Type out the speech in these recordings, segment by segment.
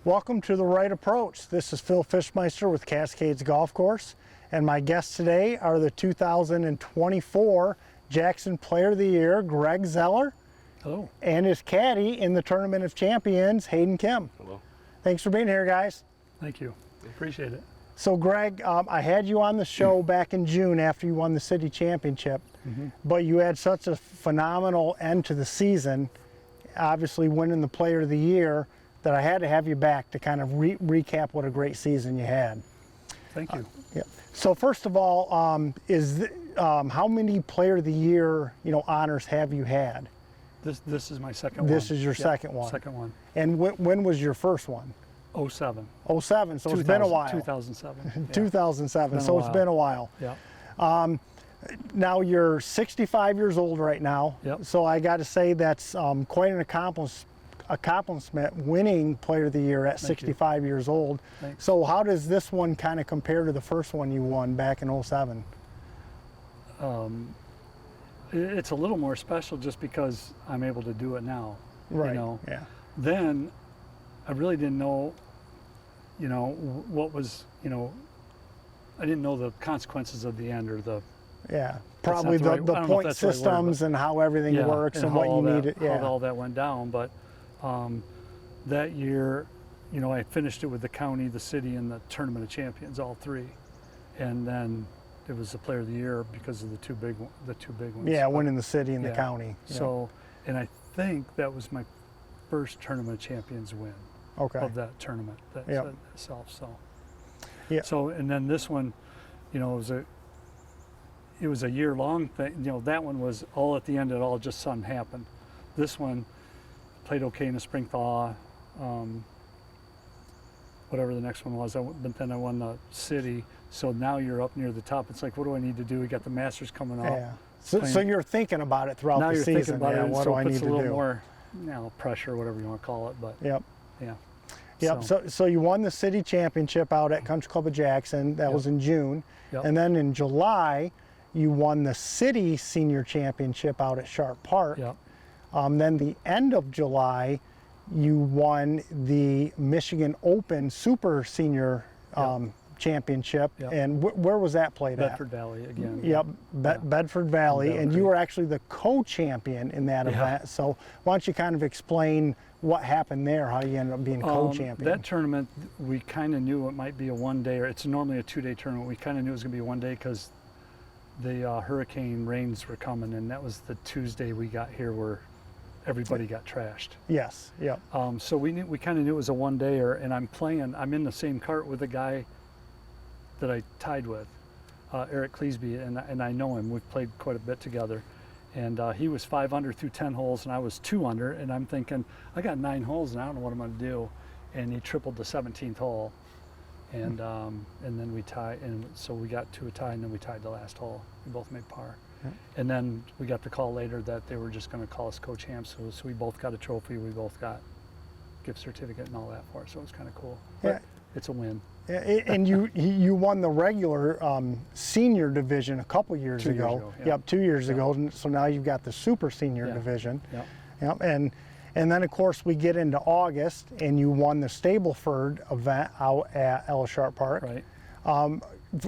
Welcome to The Right Approach. This is Phil Fischmeister with Cascades Golf Course, and my guests today are the 2024 Jackson Player of the Year, Greg Zeller. Hello. And his caddy in the Tournament of Champions, Hayden Kim. Hello. Thanks for being here, guys. Thank you. Appreciate it. So Greg, I had you on the show back in June after you won the city championship, but you had such a phenomenal end to the season, obviously winning the Player of the Year, that I had to have you back to kind of recap what a great season you had. Thank you. Yeah. So first of all, how many Player of the Year honors have you had? This is my second one. This is your second one. Second one. And when was your first one? 07. 07. So it's been a while. 2007. Yeah. 2007. So it's been a while. Yeah. Now you're 65 years old right now. Yep. So I got to say that's quite an accomplishment winning Player of the Year at 65 years old. Thanks. So how does this one kind of compare to the first one you won back in 07? It's a little more special just because I'm able to do it now. Right. Yeah. Then I really didn't know, what was, I didn't know the consequences of the end or the. Yeah. Probably the point systems and how everything works and what you needed. How all that went down. But that year, I finished it with the county, the city, and the Tournament of Champions, all three. And then it was the Player of the Year because of the two big ones. Yeah, winning the city and the county. So, and I think that was my first Tournament of Champions win. Okay. Of that tournament itself. So. Yeah. So, and then this one, it was a year-long thing. That one was all at the end. It all just sudden happened. This one played okay in the spring thaw. Whatever the next one was, but then I won the city. So now you're up near the top. It's like, what do I need to do? We got the Masters coming up. Yeah. So you're thinking about it throughout the season. Now you're thinking about it. What do I need to do? Puts a little more, pressure, whatever you want to call it. But yep. Yeah. Yep. So you won the city championship out at Country Club of Jackson. That was in June. Yep. And then in July, you won the city senior championship out at Sharp Park. Yep. Then the end of July, you won the Michigan Open Super Senior Championship. Yep. And where was that played Bedford Valley again. Yep, Bedford Valley. And you were actually the co-champion in that event. So why don't you kind of explain what happened there, how you ended up being co-champion? That tournament, we kind of knew it might be a one-day, or it's normally a two-day tournament. We kind of knew it was going to be a one-day because the hurricane rains were coming, and that was the Tuesday we got here where everybody got trashed. Yes, yep. So we kind of knew it was a one-dayer, and I'm in the same cart with the guy that I tied with, Eric Cleesby, and I know him. We've played quite a bit together. And he was 5 under through 10 holes, and I was 2 under, and I'm thinking, I got 9 holes, and I don't know what I'm going to do. And he tripled the 17th hole, and then we tied, and so we got to a tie, and then we tied the last hole. We both made par. Yeah. And then we got the call later that they were just going to call us co-champs, so we both got a trophy, we both got gift certificate and all that for us, so it was kind of cool. But it's a win. And you won the regular senior division a couple years ago. Yep, 2 years ago. And so now you've got the super senior division. Yep. And then of course we get into August, and you won the Stableford event out at Ellis Sharp Park. Right.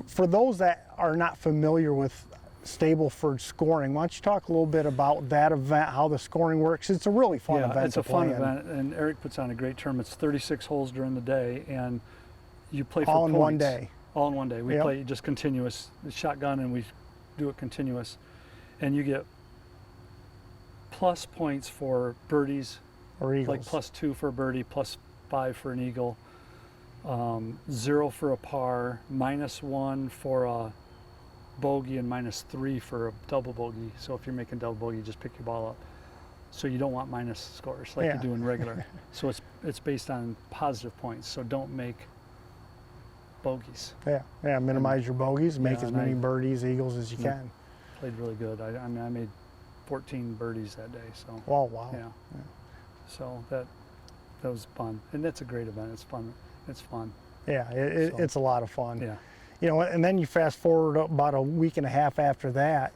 For those that are not familiar with Stableford scoring, why don't you talk a little bit about that event, how the scoring works? It's a really fun event. It's a fun event, and Eric puts on a great tournament. It's 36 holes during the day, and you play for all in points. one day. All in one day. We play just continuous, shotgun, and we do it continuous. And you get plus points for birdies, or eagles. Like +2 for a birdie, +5 for an eagle, 0 for a par, -1 for a bogey, and -3 for a double bogey. So if you're making double bogey, you just pick your ball up. So you don't want minus scores like you do in regular. So it's based on positive points. So don't make bogeys. Yeah, minimize your bogeys, make as many birdies, eagles as you can. Played really good. I made 14 birdies that day. So. Oh, wow. Yeah. So that was fun, and that's a great event. It's fun. It's fun. Yeah, it's a lot of fun. Yeah. And then you fast forward about a week and a half after that,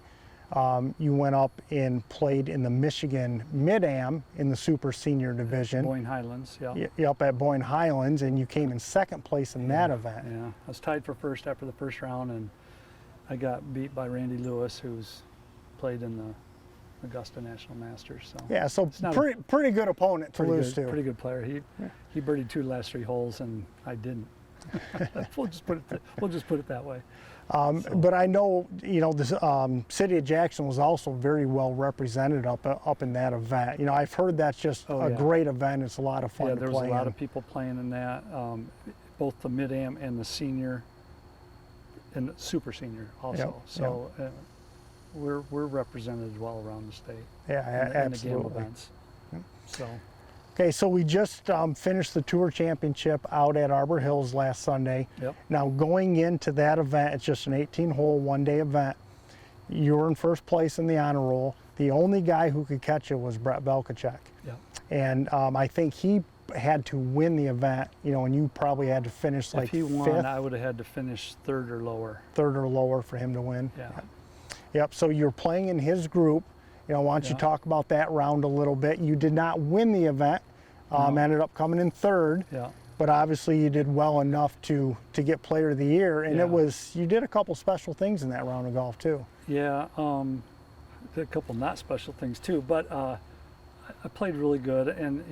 You went up and played in the Michigan Mid-Am in the Super Senior Division. Boyne Highlands, yeah. Up at Boyne Highlands, and you came in second place in that event. Yeah, I was tied for first after the first round, and I got beat by Randy Lewis, who's played in the Augusta National Masters. So yeah, so pretty good opponent to lose to. Pretty good player. He birdied 2 of the last 3 holes, and I didn't. We'll just put it that way. But I know, the city of Jackson was also very well represented up in that event. I've heard that's just a great event. It's a lot of fun to play. Yeah, there was a lot of people playing in that, both the Mid-Am and the senior, and the super senior also. Yep, so we're represented well around the state. Yeah, absolutely. In the game events. Yep. So. Okay, so we just finished the Tour Championship out at Arbor Hills last Sunday. Yep. Now going into that event, it's just an 18-hole one-day event. You were in first place in the honor roll. The only guy who could catch you was Brett Belkacek. Yep. And I think he had to win the event, and you probably had to finish like fifth. If he won, I would have had to finish third or lower. Third or lower for him to win. Yeah. Yep, so you're playing in his group. Why don't you talk about that round a little bit? You did not win the event, ended up coming in third, but obviously you did well enough to get Player of the Year, and you did a couple special things in that round of golf too. Yeah, did a couple not special things too, but I played really good, and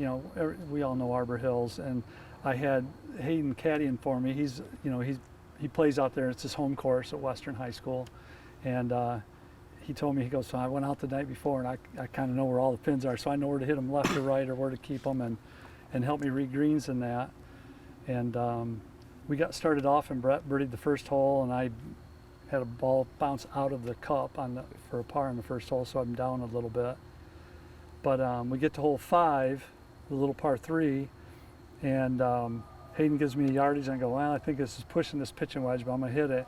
we all know Arbor Hills, and I had Hayden caddying for me. He plays out there. It's his home course at Western High School, and he told me, he goes, so I went out the night before, and I kind of know where all the pins are, so I know where to hit them left or right, or where to keep them, and help me read greens in that. And we got started off, and Brett birdied the first hole, and I had a ball bounce out of the cup for a par on the first hole, so I'm down a little bit. But we get to hole 5, the little par 3, and Hayden gives me a yardage, and I go, well, I think this is pushing this pitching wedge, but I'm gonna hit it.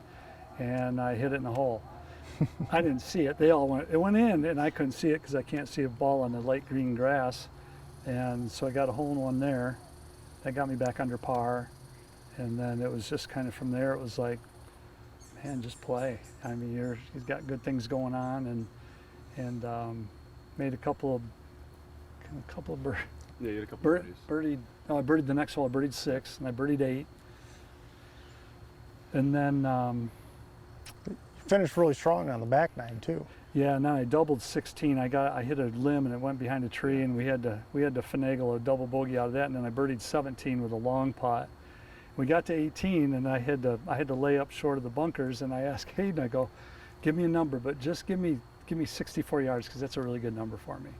And I hit it in the hole. I didn't see it. It went in, and I couldn't see it because I can't see a ball on the light green grass. And so I got a hole in one there. That got me back under par. And then it was just kind of from there, it was like, man, just play. I mean, he's got good things going on, and made a couple of birdies. Yeah, you had a couple of birdies. I birdied the next hole. I birdied 6, and I birdied 8. And then finished really strong on the back 9 too. Yeah, and then I doubled 16. I hit a limb, and it went behind a tree, and we had to finagle a double bogey out of that. And then I birdied 17 with a long putt. We got to 18, and I had to lay up short of the bunkers. And I asked Hayden, I go, give me a number, but just give me 64 yards, because that's a really good number for me.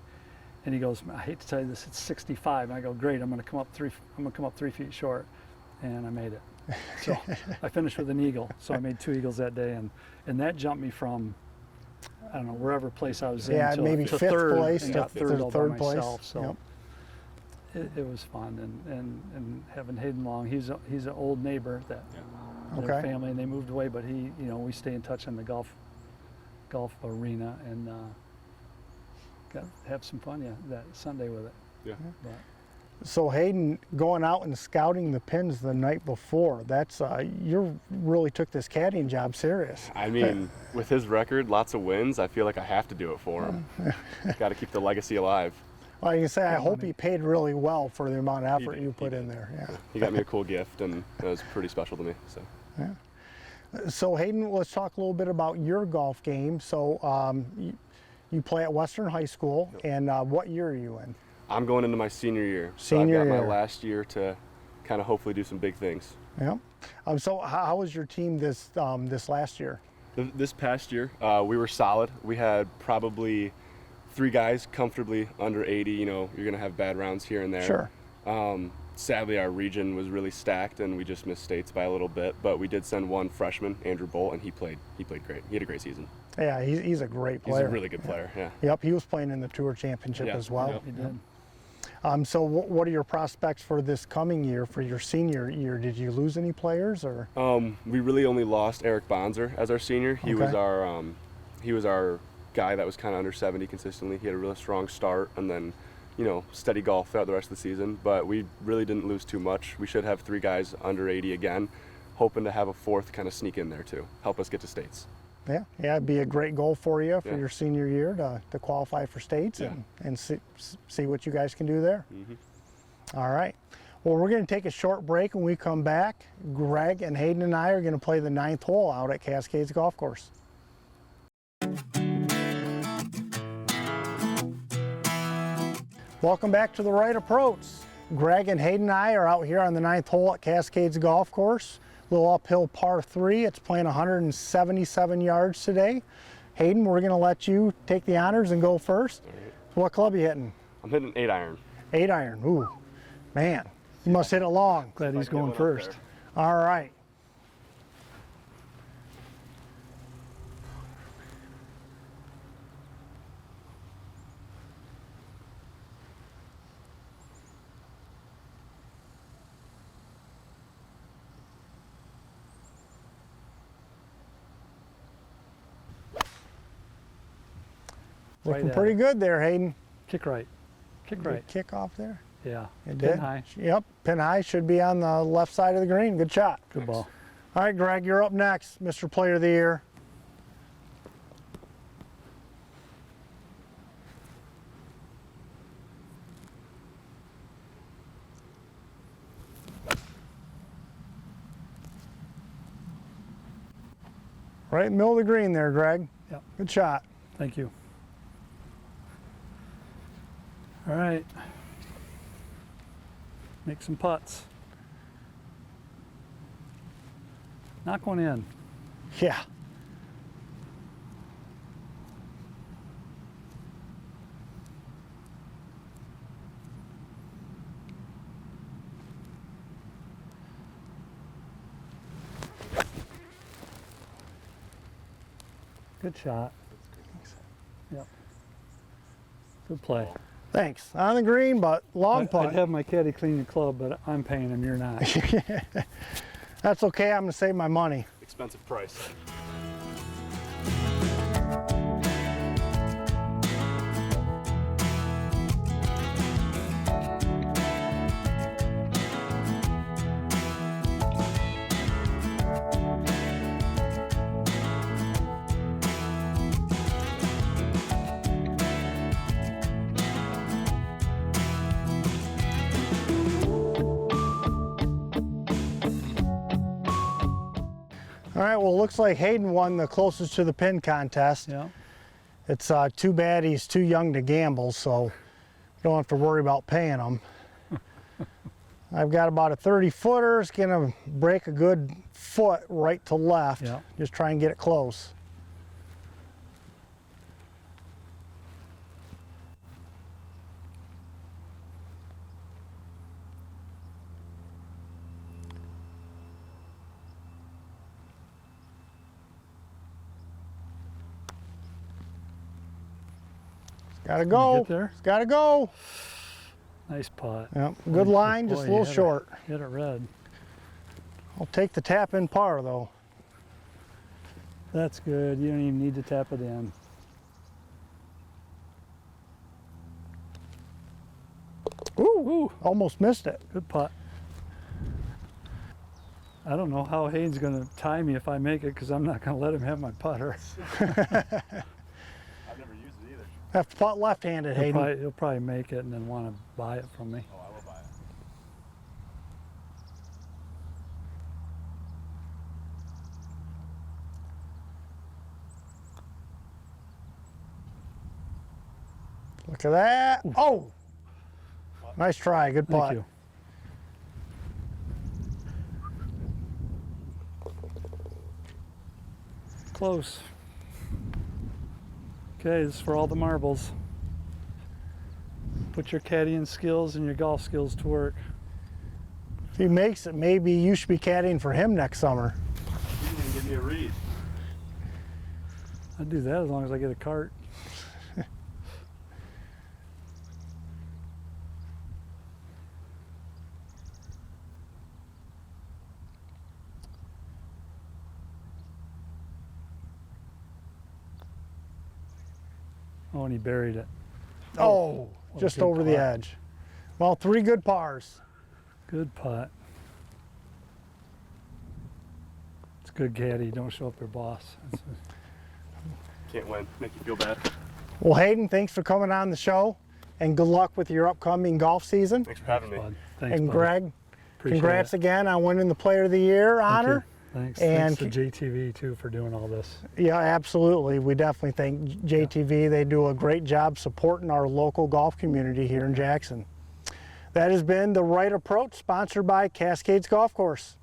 And he goes, I hate to tell you this, it's 65. And I go, great, I'm gonna come up 3 feet short, and I made it. So I finished with an eagle. So I made 2 eagles that day, and that jumped me from, I don't know, wherever place I was in, maybe to fifth third, place, and got third all by third place. myself. So it was fun, and having Hayden Long, he's an old neighbor that their family, and they moved away, but we stay in touch in the golf arena, and got to have some fun that Sunday with it. Yeah. But, so Hayden, going out and scouting the pins the night before, that's you really took this caddying job serious. I mean, with his record, lots of wins, I feel like I have to do it for him. Got to keep the legacy alive. Well, you can say, I hope he paid really well for the amount of effort you put in there. Yeah. He got me a cool gift, and it was pretty special to me. So. Yeah. So Hayden, let's talk a little bit about your golf game. So you play at Western High School, and what year are you in? I'm going into my senior year. Senior so I've got year. my last year to kind of hopefully do some big things. Yeah. So how was your team this last year? This past year, we were solid. We had probably 3 guys comfortably under 80. You're going to have bad rounds here and there. Sure. Sadly, our region was really stacked, and we just missed states by a little bit. But we did send one freshman, Andrew Bolt, and he played great. He had a great season. Yeah, he's a great player. He's a really good player. Yeah. Yep, he was playing in the Tour Championship as well. Yep. he did. So what are your prospects for this coming year, for your senior year? Did you lose any players, or? We really only lost Eric Bonzer as our senior. He was our guy that was kind of under 70 consistently. He had a really strong start, and then steady golf throughout the rest of the season. But we really didn't lose too much. We should have 3 guys under 80 again, hoping to have a 4th kind of sneak in there too, help us get to states. Yeah, it'd be a great goal for you for Yeah. your senior year to qualify for states and see what you guys can do there. All right. Well, we're going to take a short break. When we come back, Greg and Hayden and I are going to play the 9th hole out at Cascades Golf Course. Welcome back to The Right Approach. Greg and Hayden and I are out here on the 9th hole at Cascades Golf Course. Little uphill par 3. It's playing 177 yards today. Hayden, we're going to let you take the honors and go first. Right. What club are you hitting? I'm hitting 8-iron. 8-iron. Ooh, man, you must hit it long. Glad he's going first. All right. Looking pretty good there, Hayden. Kick right. Kick right. Good kick off there. Yeah. It Pin did. high. Yep, pin high should be on the left side of the green. Good shot. Good ball. All right, Greg, you're up next, Mr. Player of the Year. Right in the middle of the green there, Greg. Yep. Good shot. Thank you. All right. Make some putts. Knock one in. Yeah. Good shot. Yep. Good play. Thanks. On the green, but long putt. I'd have my caddy clean the club, but I'm paying him. You're not. That's okay. I'm going to save my money. Expensive price. All right, well, it looks like Hayden won the closest to the pin contest. Yeah. It's too bad he's too young to gamble, so you don't have to worry about paying him. I've got about a 30-footer. It's going to break a good foot right to left. Yeah. Just try and get it close. Gotta go. Get there? It's gotta go. Nice putt. Yep. Good line, just a little short. Hit it red. I'll take the tap in par though. That's good. You don't even need to tap it in. Ooh, almost missed it. Good putt. I don't know how Hayden's going to tie me if I make it because I'm not going to let him have my putter. I've never used it either. Have to putt left-handed, Hayden. He'll probably make it and then want to buy it from me. Oh, I will buy it. Look at that. Oh! Nice try, good putt. Thank you. Close. Okay, this is for all the marbles. Put your caddying skills and your golf skills to work. If he makes it, maybe you should be caddying for him next summer. You didn't even give me a read. I'd do that as long as I get a cart. Oh, and he buried it. Oh, what a just good over the putt. edge. Well, 3 good pars. Good putt. It's good caddy. Don't show up your boss. can't win. Make you feel bad. Well, Hayden, thanks for coming on the show, and good luck with your upcoming golf season. Thanks for having me. Thanks, and bud. Greg, Appreciate congrats it. again on winning the Player of the Year honor. Thanks. And Thanks to JTV too for doing all this. Yeah, absolutely. We definitely thank JTV. They do a great job supporting our local golf community here in Jackson. That has been The Right Approach, sponsored by Cascades Golf Course.